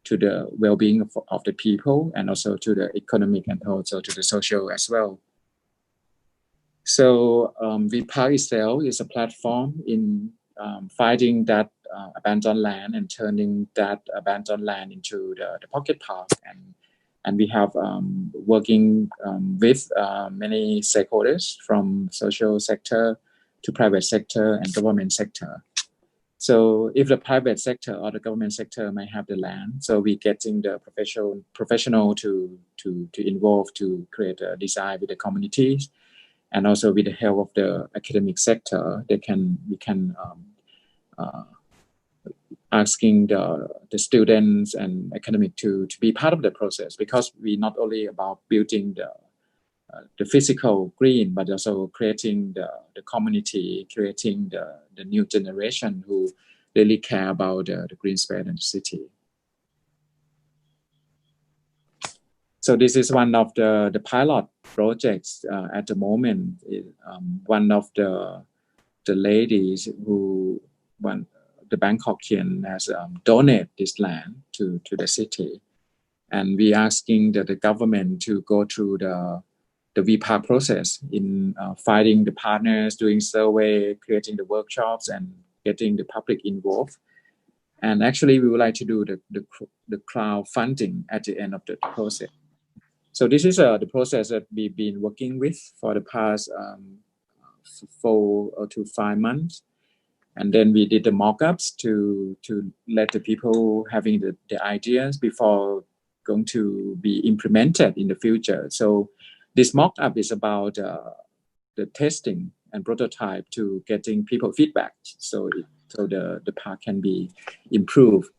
to the well-being of the people, and also to the economic and also to the social as well. So VPark itself is a platform in fighting that abandoned land and turning that abandoned land into the pocket park. And we have working with many stakeholders from social sector to private sector and government sector. So if the private sector or the government sector may have the land, so we getting the professional to involve to create a design with the communities, and also with the help of the academic sector, we can asking the students and academic to be part of the process, because we not only about building the physical green, but also creating the community, creating the new generation who really care about the green space and the city. So this is one of the pilot projects at the moment. One of the ladies who the Bangkokian has donated this land to the city, and we asking the government to go through the VPAR process in finding the partners, doing survey, creating the workshops, and getting the public involved. And actually, we would like to do the crowdfunding at the end of the process. So this is the process that we've been working with for the past 4 to 5 months. And then we did the mock-ups to let the people having the ideas before going to be implemented in the future. So this mock-up is about the testing and prototype to getting people feedback, so the park can be improved.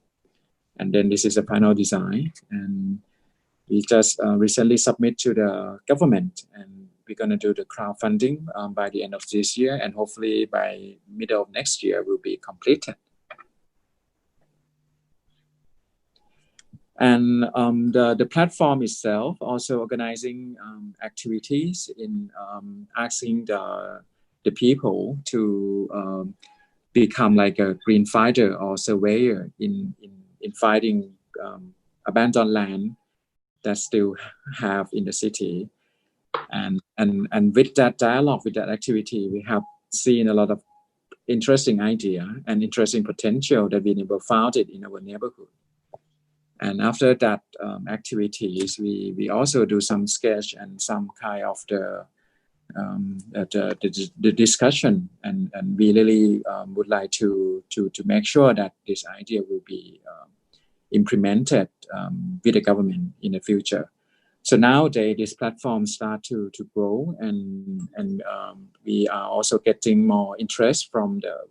And then this is a final design, and we just recently submit to the government, and we're going to do the crowdfunding by the end of this year, and hopefully by middle of next year will be completed. And the platform itself also organizing activities in asking the people to become like a green fighter or surveyor in fighting abandoned land that still have in the city. And with that dialogue, with that activity, we have seen a lot of interesting idea and interesting potential that we never found it in our neighborhood. And after that activities, we also do some sketch and some kind of the discussion, and we really would like to make sure that this idea will be implemented with the government in the future. So nowadays, this platform start to grow, and we are also getting more interest from the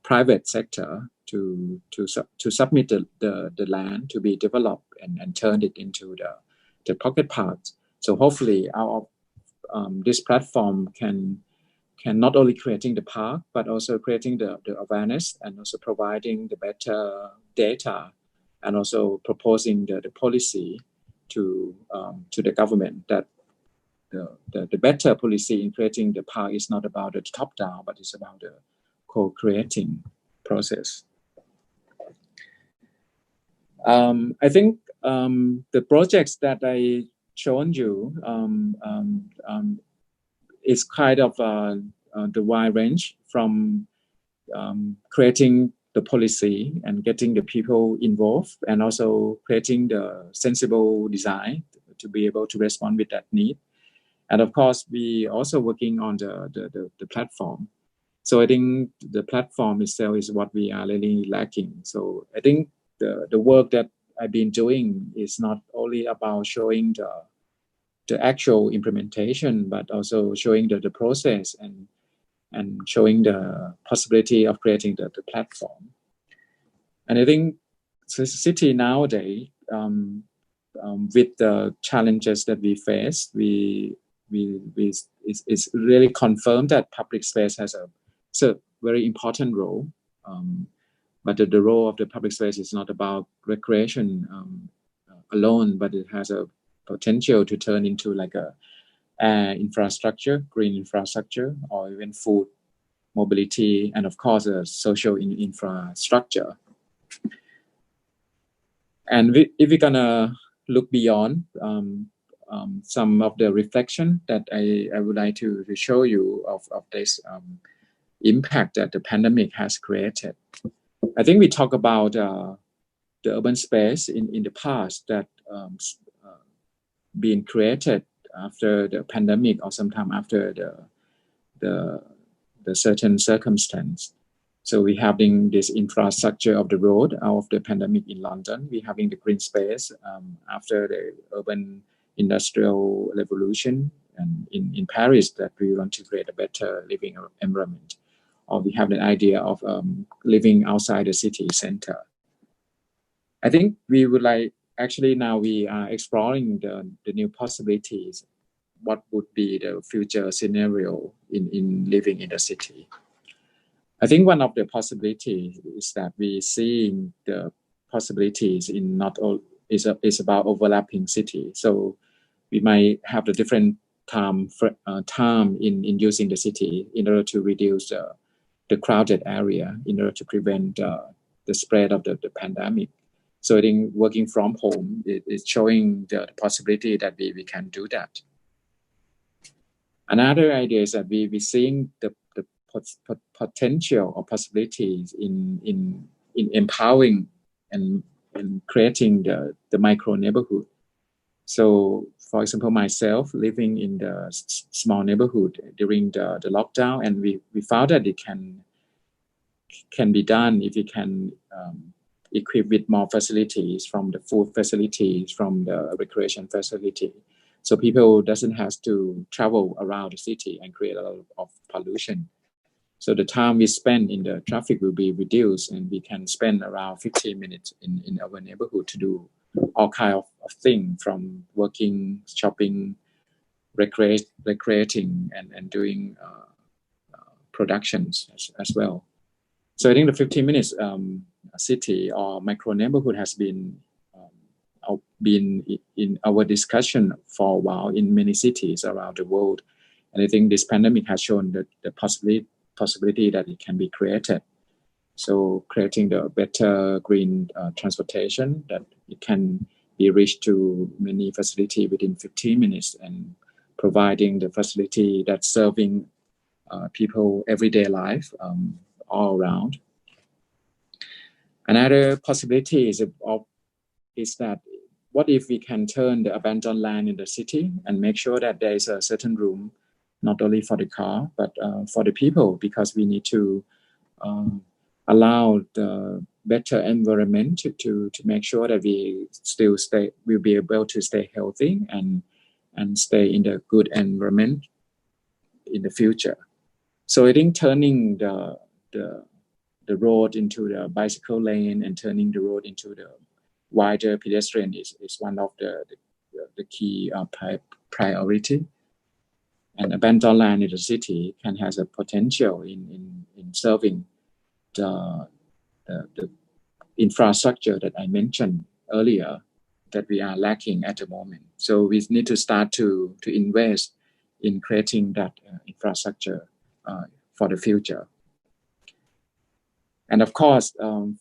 private sector to submit the land to be developed and turn it into the pocket parks. So hopefully out of this platform can not only creating the park, but also creating the awareness, and also providing the better data, and also proposing the policy to the government, that the better policy in creating the park is not about the top down, but it's about the co-creating process. I think the projects that I shown you is kind of the wide range from creating the policy and getting the people involved, and also creating the sensible design to be able to respond with that need. And of course, we also working on the platform. So I think the platform itself is what we are really lacking. So I think the work that I've been doing is not only about showing the actual implementation, but also showing the process and showing the possibility of creating the platform. And I think the city nowadays, with the challenges that we face, it's really confirmed that public space has a very important role. But the role of the public space is not about recreation alone, but it has a potential to turn into like a infrastructure, green infrastructure, or even food, mobility, and of course a social infrastructure. And if we're gonna look beyond some of the reflection that I would like to show you of this impact that the pandemic has created. I think we talk about the urban space in the past that being created after the pandemic, or sometime after the certain circumstance. So we having this infrastructure of the road out of the pandemic in London. We having the green space after the urban industrial revolution, and in Paris that we want to create a better living environment. or we have the idea of living outside the city center. I think we would like, actually now we are exploring the new possibilities. What would be the future scenario in living in the city? I think one of the possibilities is that we seeing the possibilities in not all is about overlapping city. So we might have the different time in using the city in order to reduce the crowded area, in order to prevent the spread of the pandemic. So I think working from home is showing the possibility that we can do that. Another idea is that we seeing the potential or possibilities in empowering and creating the micro neighborhood. So, for example, myself living in the small neighborhood during the lockdown, and we found that it can be done if we can equip with more facilities, from the food facilities, from the recreation facility. So people doesn't have to travel around the city and create a lot of pollution. So the time we spend in the traffic will be reduced, and we can spend around 15 minutes in our neighborhood to do all kinds of things, from working, shopping, recreating, and doing productions as well. So I think the 15 minutes city or micro neighborhood has been in our discussion for a while in many cities around the world. And I think this pandemic has shown the possibility that it can be created. So creating the better green transportation, that it can be reached to many facilities within 15 minutes, and providing the facility that's serving people everyday life all around. Another possibility is that what if we can turn the abandoned land in the city and make sure that there is a certain room, not only for the car, but for the people, because we need to allow the better environment to make sure that we'll be able to stay healthy and stay in the good environment in the future. So I think turning the road into the bicycle lane and turning the road into the wider pedestrian is one of the key priority. And abandoned land in the city has a potential in serving the infrastructure that I mentioned earlier that we are lacking at the moment. So we need to start to invest in creating that infrastructure for the future. And of course,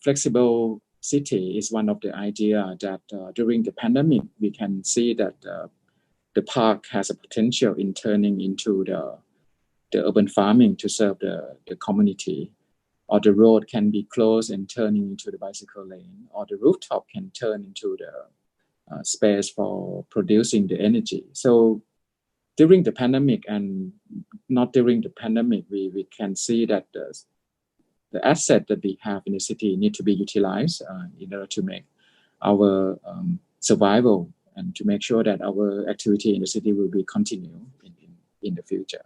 flexible city is one of the idea that during the pandemic, we can see that the park has a potential in turning into the urban farming to serve the community, or the road can be closed and turning into the bicycle lane, or the rooftop can turn into the space for producing the energy. So during the pandemic and not during the pandemic, we can see that the asset that we have in the city need to be utilized in order to make our survival and to make sure that our activity in the city will be continue in the future.